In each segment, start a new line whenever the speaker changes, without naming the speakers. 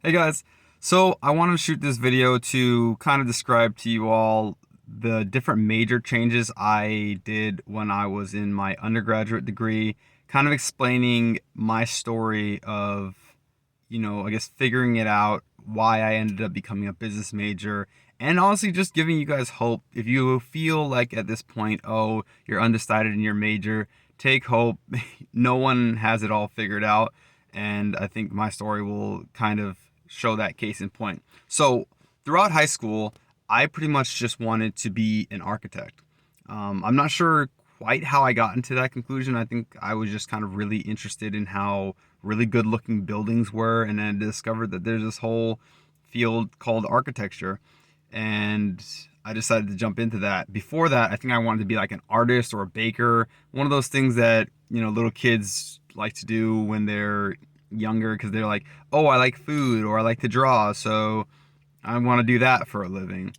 Hey guys, so I want to shoot this video to kind of describe to you all the different major changes I did when I was in my undergraduate degree, kind of explaining my story of, I guess figuring it out, why I ended up becoming a business major, and honestly just giving you guys hope. If you feel like at this point, oh, you're undecided in your major, take hope. No one has it all figured out, and I think my story will kind of show that case in point. So, throughout high school, I pretty much just wanted to be an architect. I'm not sure quite how I got into that conclusion. I think I was just kind of really interested in how really good looking buildings were, and then discovered that there's this whole field called architecture, and I decided to jump into that. Before that, I think I wanted to be like an artist or a baker, one of those things that, little kids like to do when they're younger because they're like, oh, I like food or I like to draw, so I want to do that for a living.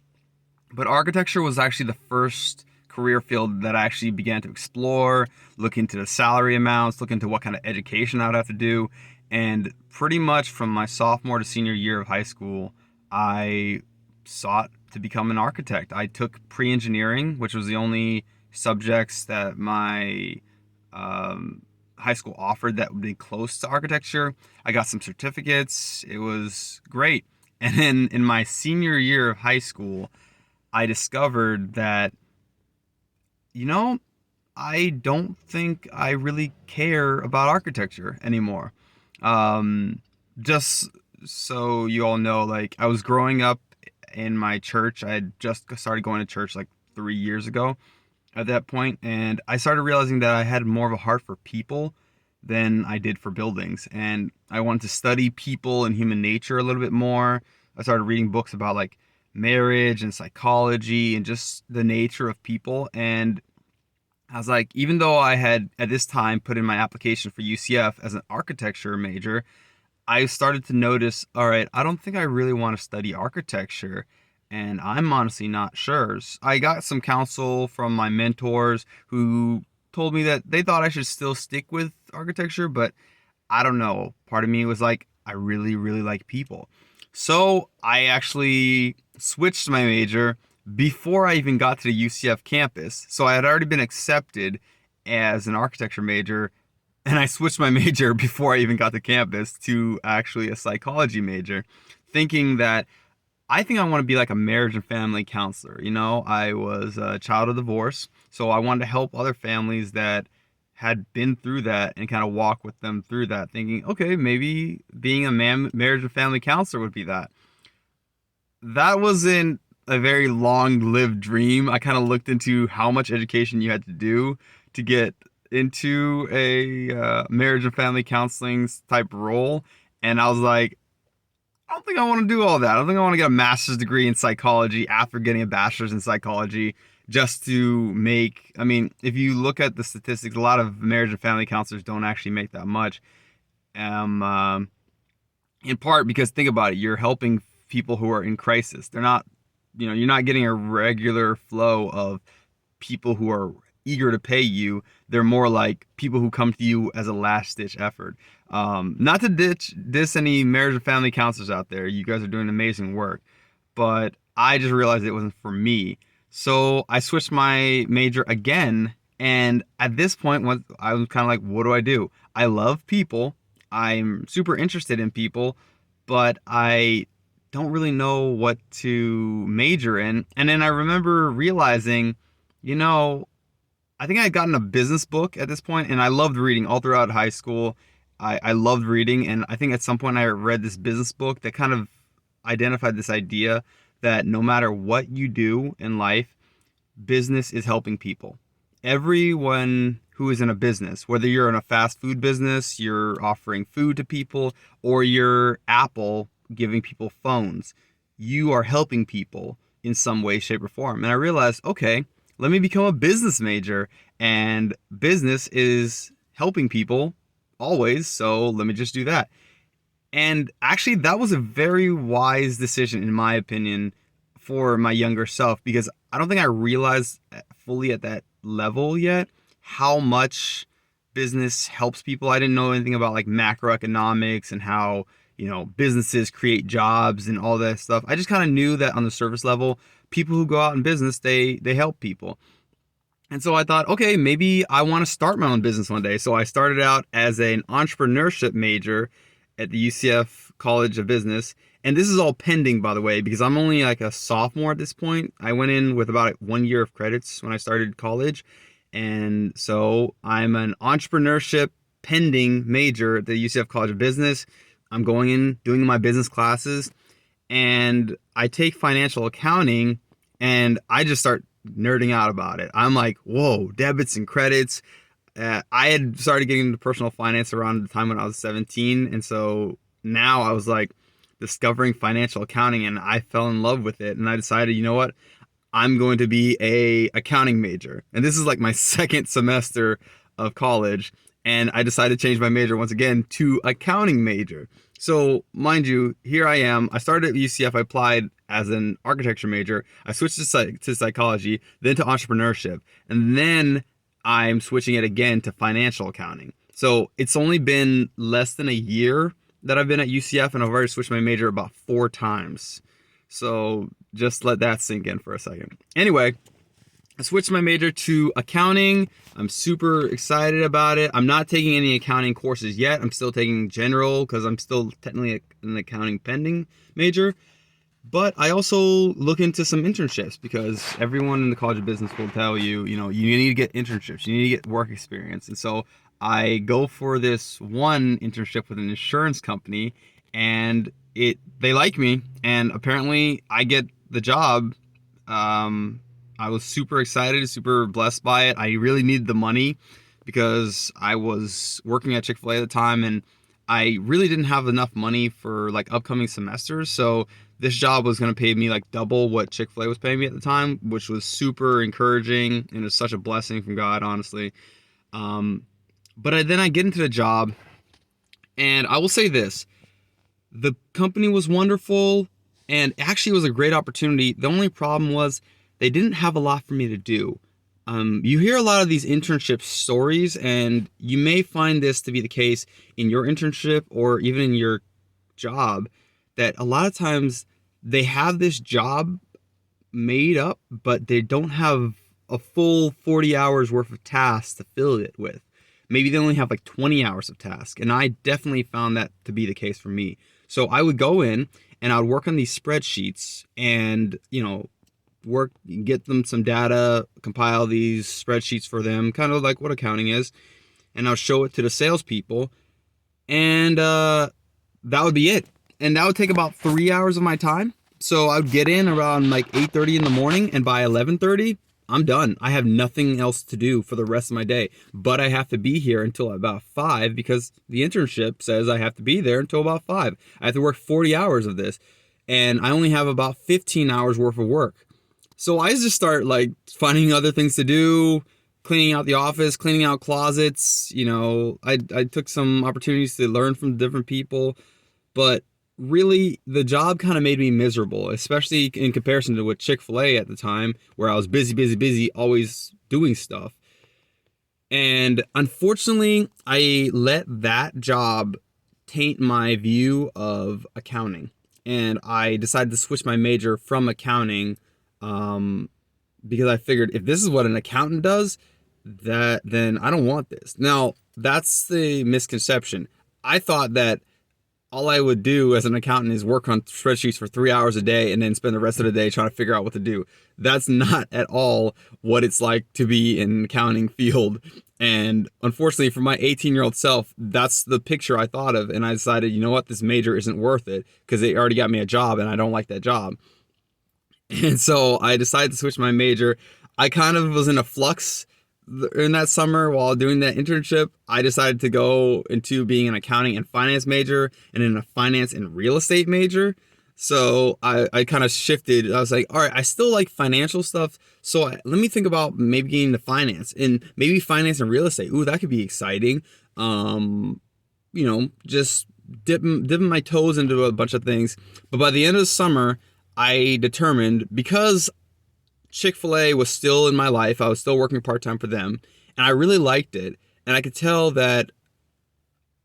But architecture was actually the first career field that I actually began to explore, look into the salary amounts, look into what kind of education I'd have to do. And pretty much from my sophomore to senior year of high school, I sought to become an architect. I took pre-engineering, which was the only subjects that my high school offered that would be close to architecture. I got some certificates. It was great. And then in my senior year of high school, I discovered that, you know, I don't think I really care about architecture anymore. Um, just so you all know, like, I was growing up in my church. I had just started going to church like 3 years ago at that point, and I started realizing that I had more of a heart for people than I did for buildings. And I wanted to study people and human nature a little bit more. I started reading books about like marriage and psychology and just the nature of people. And I was like, even though I had at this time put in my application for UCF as an architecture major, I started to notice, all right, I don't think I really want to study architecture. And I'm honestly not sure. I got some counsel from my mentors who told me that they thought I should still stick with architecture, but I don't know. Part of me was like, I really, really like people. So I actually switched my major before I even got to the UCF campus. So I had already been accepted as an architecture major, and I switched my major before I even got to campus to actually a psychology major, thinking that I think I want to be like a marriage and family counselor. I was a child of divorce, so I wanted to help other families that had been through that and kind of walk with them through that, thinking, okay, maybe being a marriage and family counselor would be that. That wasn't a very long-lived dream. I kind of looked into how much education you had to do to get into a marriage and family counseling type role, and I was like, I don't think I want to do all that. I don't think I want to get a master's degree in psychology after getting a bachelor's in psychology just to make. I mean, if you look at the statistics, a lot of marriage and family counselors don't actually make that much. Um, uh, in part because think about it, you're helping people who are in crisis. They're not, you're not getting a regular flow of people who are eager to pay you. They're more like people who come to you as a last ditch effort. Not to diss any marriage and family counselors out there. You guys are doing amazing work, but I just realized it wasn't for me. So I switched my major again, and at this point, I was kind of like, what do I do? I love people. I'm super interested in people, but I don't really know what to major in. And then I remember realizing, you know, I think I had gotten a business book at this point, and I loved reading all throughout high school. I loved reading, and I think at some point I read this business book that kind of identified this idea that no matter what you do in life, business is helping people. Everyone who is in a business, whether you're in a fast food business, you're offering food to people, or you're Apple giving people phones, you are helping people in some way, shape, or form. And I realized, okay, let me become a business major, and business is helping people always, so let me just do that. And actually, that was a very wise decision, in my opinion, for my younger self, because I don't think I realized fully at that level yet how much business helps people. I didn't know anything about like macroeconomics and how, businesses create jobs and all that stuff. I just kind of knew that on the surface level, people who go out in business, they help people. And so I thought, okay, maybe I want to start my own business one day. So I started out as an entrepreneurship major at the UCF College of Business. And this is all pending, by the way, because I'm only like a sophomore at this point. I went in with about 1 year of credits when I started college. And so I'm an entrepreneurship pending major at the UCF College of Business. I'm going in, doing my business classes, and I take financial accounting, and I just start nerding out about it. I'm like, whoa, debits and credits. I had started getting into personal finance around the time when I was 17. And so now I was like discovering financial accounting, and I fell in love with it. And I decided, you know what? I'm going to be a accounting major. And this is like my second semester of college. And I decided to change my major once again to accounting major. So mind you, here I am. I started at UCF. I applied as an architecture major. I switched to psychology, then to entrepreneurship. And then I'm switching it again to financial accounting. So it's only been less than a year that I've been at UCF, and I've already switched my major about 4 times. So just let that sink in for a second. Anyway, I switched my major to accounting. I'm super excited about it. I'm not taking any accounting courses yet. I'm still taking general because I'm still technically an accounting pending major. But I also look into some internships because everyone in the College of Business will tell you, you need to get internships. You need to get work experience. And so I go for this one internship with an insurance company, and they like me, and apparently I get the job. I was super excited, super blessed by it. I really needed the money because I was working at Chick-fil-A at the time, and I really didn't have enough money for like upcoming semesters. So this job was going to pay me like double what Chick-fil-A was paying me at the time, which was super encouraging, and it's such a blessing from God, honestly. Then I get into the job, and I will say this. The company was wonderful, and actually it was a great opportunity. The only problem was they didn't have a lot for me to do. You hear a lot of these internship stories, and you may find this to be the case in your internship or even in your job, that a lot of times they have this job made up, but they don't have a full 40 hours worth of tasks to fill it with. Maybe they only have like 20 hours of tasks, and I definitely found that to be the case for me. So I would go in and I would work on these spreadsheets and, get them some data, compile these spreadsheets for them, kind of like what accounting is, and I'll show it to the salespeople, and that would be it. And that would take about 3 hours of my time. So I would get in around like 8:30 in the morning, and by 11:30, I'm done. I have nothing else to do for the rest of my day, but I have to be here until about 5 because the internship says I have to be there until about 5. I have to work 40 hours of this, and I only have about 15 hours worth of work. So I just start like finding other things to do, cleaning out the office, cleaning out closets. I took some opportunities to learn from different people, but really the job kind of made me miserable, especially in comparison to what Chick-fil-A at the time, where I was busy, always doing stuff. And unfortunately, I let that job taint my view of accounting. And I decided to switch my major from accounting because I figured if this is what an accountant does, then I don't want this. Now, that's the misconception. I thought that all I would do as an accountant is work on spreadsheets for 3 hours a day and then spend the rest of the day trying to figure out what to do. That's not at all what it's like to be in an accounting field. And unfortunately for my 18-year-old self, that's the picture I thought of. And I decided, you know what, this major isn't worth it because they already got me a job and I don't like that job. And so I decided to switch my major. I kind of was in a flux in that summer while doing that internship. I decided to go into being an accounting and finance major and then a finance and real estate major. So I kind of shifted. I was like, all right, I still like financial stuff. So let me think about maybe getting into finance and maybe finance and real estate. Ooh, that could be exciting. Just dipping my toes into a bunch of things. But by the end of the summer, I determined, because Chick-fil-A was still in my life, I was still working part-time for them, and I really liked it, and I could tell that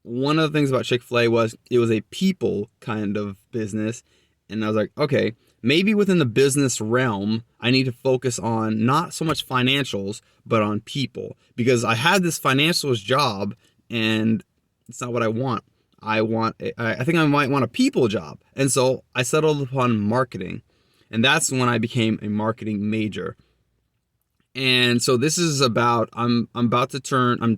one of the things about Chick-fil-A was it was a people kind of business. And I was like, okay, maybe within the business realm, I need to focus on not so much financials, but on people. Because I had this financials job and it's not what I want. I think I might want a people job. And so I settled upon marketing. And that's when I became a marketing major. And so this is about I'm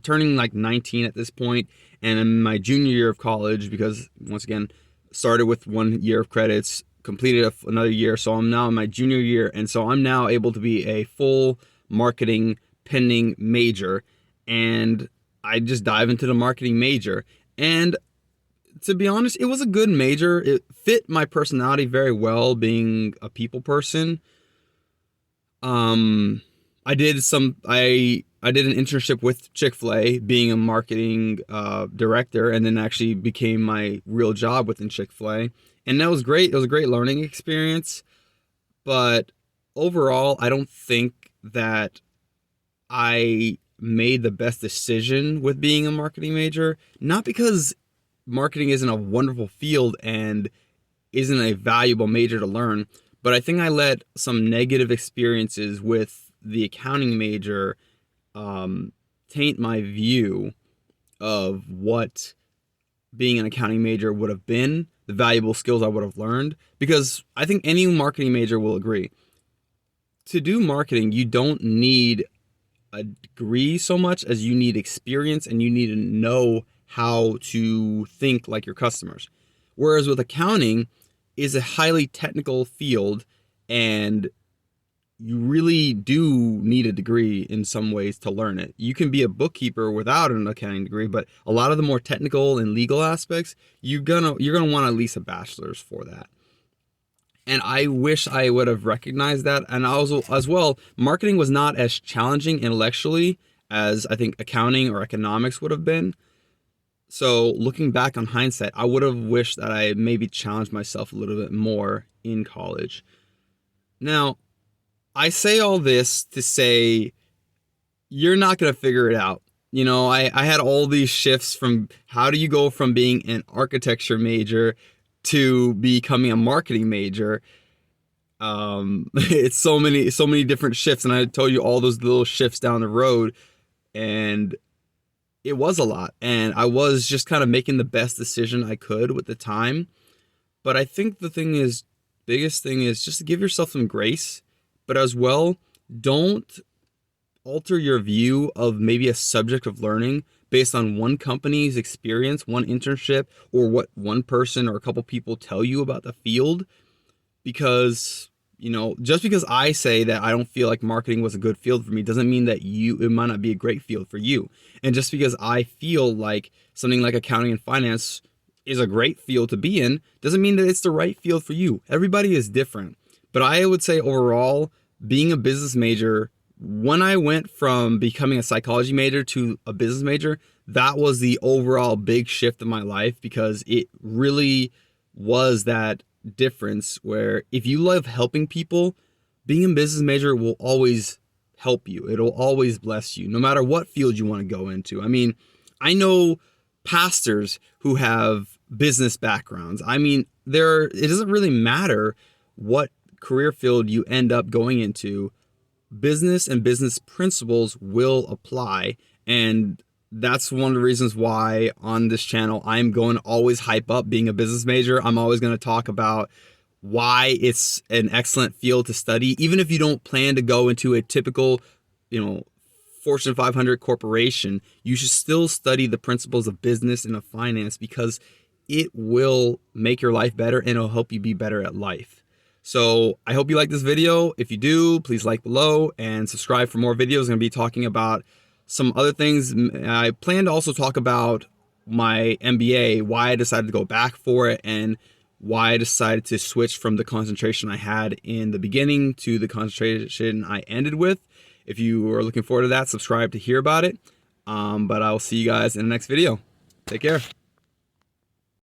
turning like 19 at this point, and I'm in my junior year of college because once again started with 1 year of credits, completed another year, so I'm now in my junior year, and so I'm now able to be a full marketing pending major, and I just dive into the marketing major. And to be honest, it was a good major. It fit my personality very well, being a people person. um I did an internship with Chick-fil-A being a marketing director, and then actually became my real job within Chick-fil-A. And that was great. It was a great learning experience. But overall, I don't think that I made the best decision with being a marketing major. Not because marketing isn't a wonderful field and isn't a valuable major to learn, but I think I let some negative experiences with the accounting major taint my view of what being an accounting major would have been, the valuable skills I would have learned. Because I think any marketing major will agree, to do marketing, you don't need a degree so much as you need experience, and you need to know how to think like your customers. Whereas with accounting is a highly technical field, and you really do need a degree in some ways to learn it. You can be a bookkeeper without an accounting degree, but a lot of the more technical and legal aspects, you're gonna want at least a bachelor's for that. And I wish I would have recognized that. And also, as well, marketing was not as challenging intellectually as I think accounting or economics would have been. So looking back on hindsight, I would have wished that I maybe challenged myself a little bit more in college. Now, I say all this to say you're not going to figure it out. I had all these shifts from how do you go from being an architecture major to becoming a marketing major. It's so many different shifts, and I told you all those little shifts down the road, and it was a lot. And I was just kind of making the best decision I could with the time. But I think biggest thing is just to give yourself some grace, but as well, don't alter your view of maybe a subject of learning based on one company's experience, one internship, or what one person or a couple people tell you about the field. Because, just because I say that I don't feel like marketing was a good field for me doesn't mean that it might not be a great field for you. And just because I feel like something like accounting and finance is a great field to be in doesn't mean that it's the right field for you. Everybody is different. But I would say overall, being a business major, when I went from becoming a psychology major to a business major, that was the overall big shift in my life, because it really was that difference where if you love helping people, being a business major will always help you. It'll always bless you, no matter what field you want to go into. I mean, I know pastors who have business backgrounds. I mean, it doesn't really matter what career field you end up going into. Business and business principles will apply. And that's one of the reasons why on this channel, I'm going to always hype up being a business major. I'm always going to talk about why it's an excellent field to study. Even if you don't plan to go into a typical, Fortune 500 corporation, you should still study the principles of business and of finance, because it will make your life better and it'll help you be better at life. So I hope you like this video. If you do, please like below and subscribe for more videos. I'm going to be talking about some other things. I plan to also talk about my MBA, why I decided to go back for it, and why I decided to switch from the concentration I had in the beginning to the concentration I ended with. If you are looking forward to that, subscribe to hear about it. But I'll see you guys in the next video. Take care.